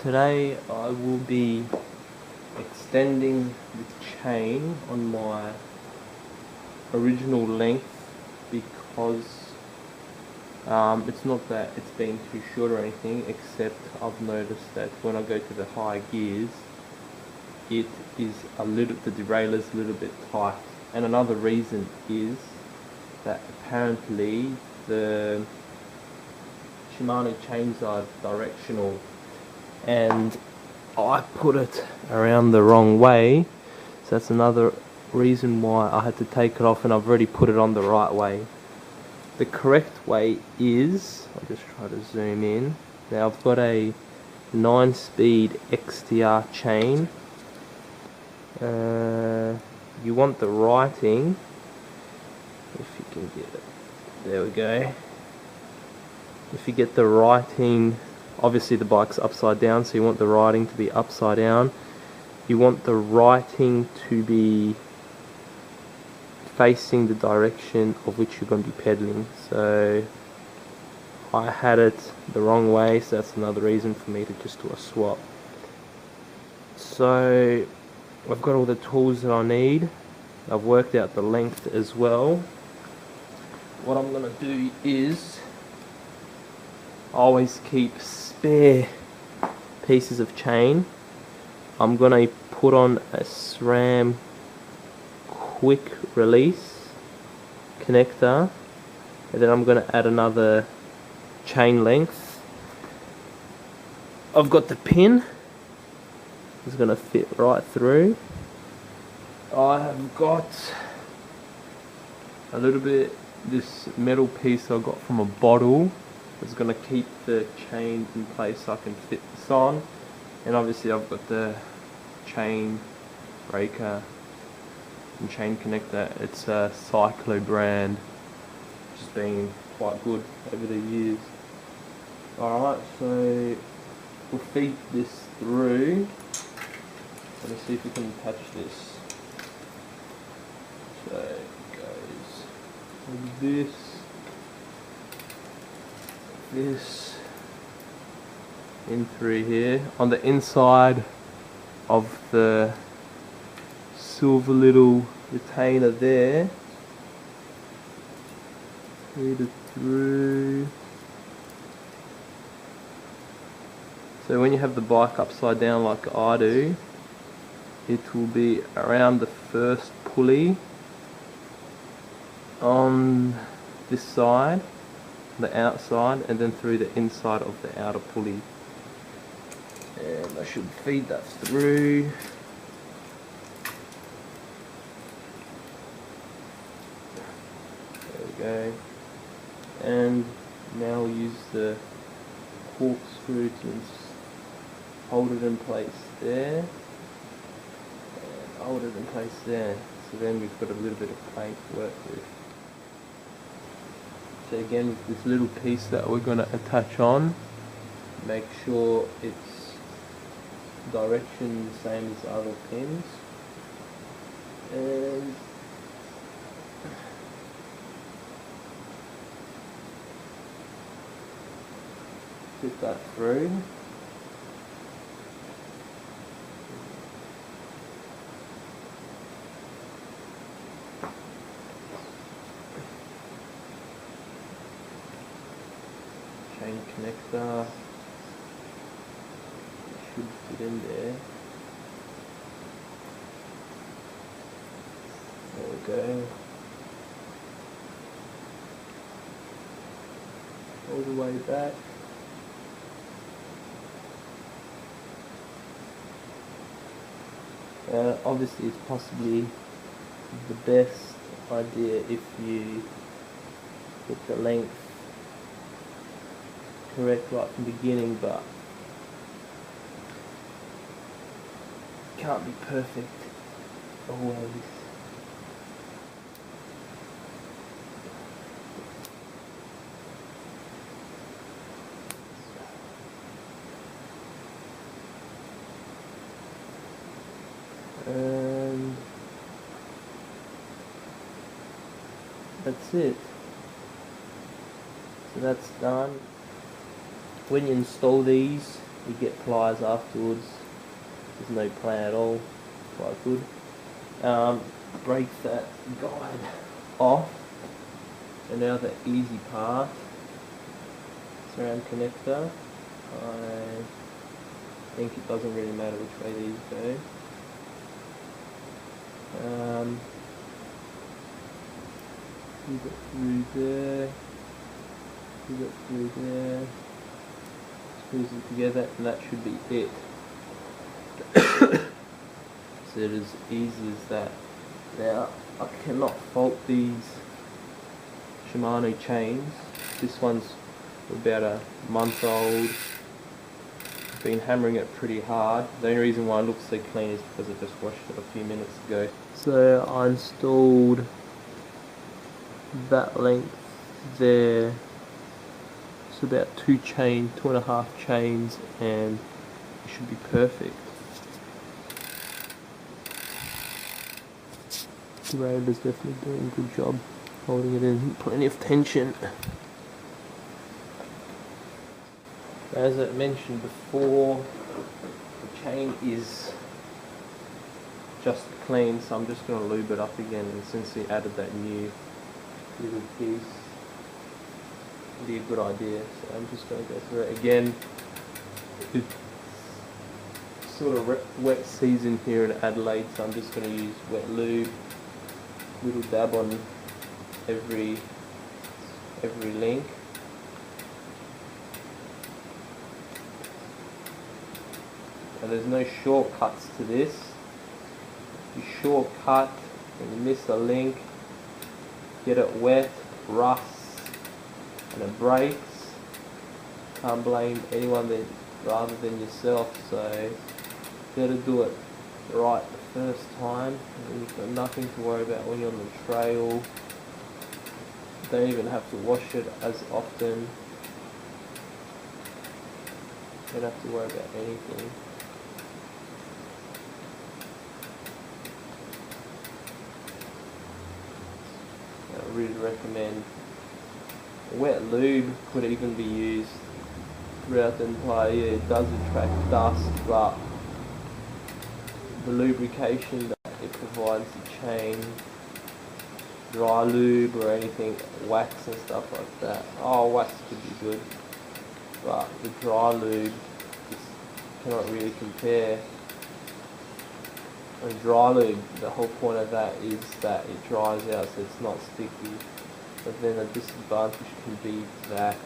today I will be extending the chain on my original length because it's not that it's been too short or anything, except I've noticed that when I go to the higher gears it is the derailleur's a little bit tight. And another reason is that apparently the Shimano chains are directional and I put it around the wrong way, so that's another reason why I had to take it off, and I've already put it on the right way. The correct way is, I'll just try to zoom in. Now I've got a 9-speed XTR chain. You want the writing, if you can get it, there we go. If you get the writing, obviously the bike's upside down, so you want the writing to be upside down. You want the writing to be facing the direction of which you're going to be pedaling. So I had it the wrong way, so that's another reason for me to just do a swap. So I've got all the tools that I need. I've worked out the length as well. What I'm going to do is always keep spare pieces of chain. I'm going to put on a SRAM quick release connector, and then I'm going to add another chain length. I've got the pin, it's going to fit right through. I have got a little bit, this metal piece I got from a bottle. It's going to keep the chain in place so I can fit this on. And obviously I've got the chain breaker and chain connector. It's a Cyclo brand, which has been quite good over the years. Alright, so we'll feed this through. Let's see if we can attach this. So it goes like this in through here on the inside of the silver little retainer there. Feed it through. So when you have the bike upside down like I do, it will be around the first pulley on this side, the outside, and then through the inside of the outer pulley. And I should feed that through. There we go. And now we'll use the corkscrew to hold it in place there. And hold it in place there. So then we've got a little bit of plate to work with. So again, with this little piece that we're going to attach on, make sure it's direction the same as the other pins, and fit that through. Chain connector should fit in there. There we go. All the way back. Obviously it's possibly the best idea if you get the length correct right from the beginning, but can't be perfect always. And that's it. So that's done. When you install these, You get pliers afterwards. There's no play at all. Quite good. Break that guide off. And now the easy part. Surround connector. I think it doesn't really matter which way these go. You got through there. You got through there. Squeeze it together, and that should be it. So it is easy as that. Now I cannot fault these Shimano chains. This one's about a month old. I've been hammering it pretty hard. The only reason why it looks so clean is because I just washed it a few minutes ago. So I installed that length there. It's about 2.5 chains, and it should be perfect. The derailleur's definitely doing a good job holding it in plenty of tension. As I mentioned before, the chain is just clean, so I'm just going to lube it up again, and since we added that new little piece, it'd be a good idea, so I'm just going to go through it again. It's sort of wet season here in Adelaide, so I'm just going to use wet lube, little dab on every link. And there's no shortcuts to this. If you shortcut and you miss a link, get it wet, rusts, and it breaks, can't blame anyone rather than yourself. So better do it right the first time, and you've got nothing to worry about when you're on the trail. Don't even have to wash it as often. Don't have to worry about anything. I really recommend. Wet lube could even be used throughout the entire year. It does attract dust, but the lubrication that it provides the chain, dry lube or anything, wax and stuff like that. Oh, wax could be good, but the dry lube just cannot really compare. And dry lube, the whole point of that is that it dries out, so it's not sticky. But then a disadvantage can be that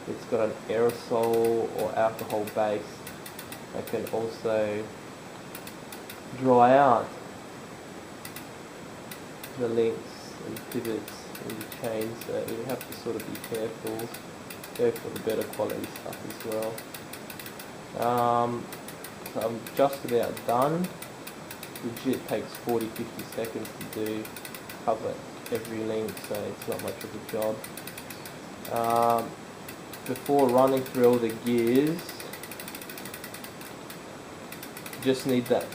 it's got an aerosol or alcohol base that can also dry out the links and pivots in the chain, so you have to sort of be careful, go for the better quality stuff as well. So I'm just about done. Legit takes 40-50 seconds to do, cover every link, so it's not much of a job. Before running through all the gears, you just need that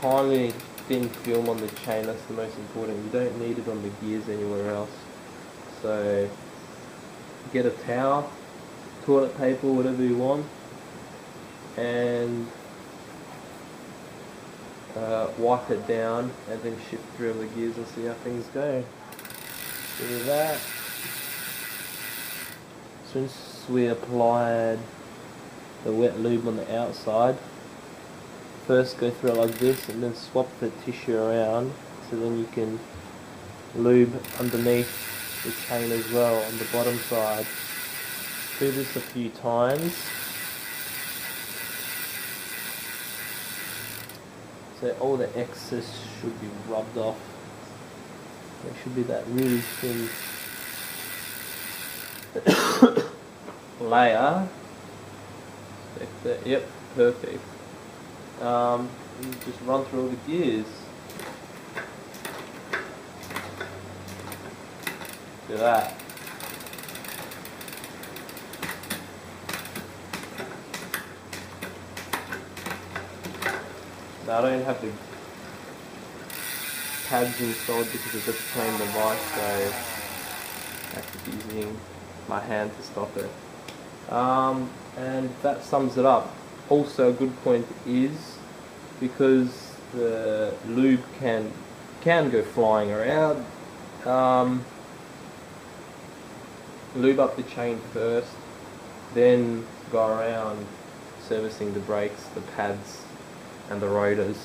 tiny thin film on the chain. That's the most important. You don't need it on the gears anywhere else. So get a towel, toilet paper, whatever you want, and wipe it down, and then shift through all the gears and see how things go. Do that. Since we applied the wet lube on the outside, first go through it like this and then swap the tissue around, so then you can lube underneath the chain as well on the bottom side. Do this a few times. So all the excess should be rubbed off. There should be that really thin layer. Yep, perfect. You just run through all the gears. Do that. Now I don't have the tabs installed because I just trained the bike, so I have to be using my hand to stop it. And that sums it up. Also, a good point is because the lube can go flying around. Lube up the chain first, then go around servicing the brakes, the pads, and the rotors.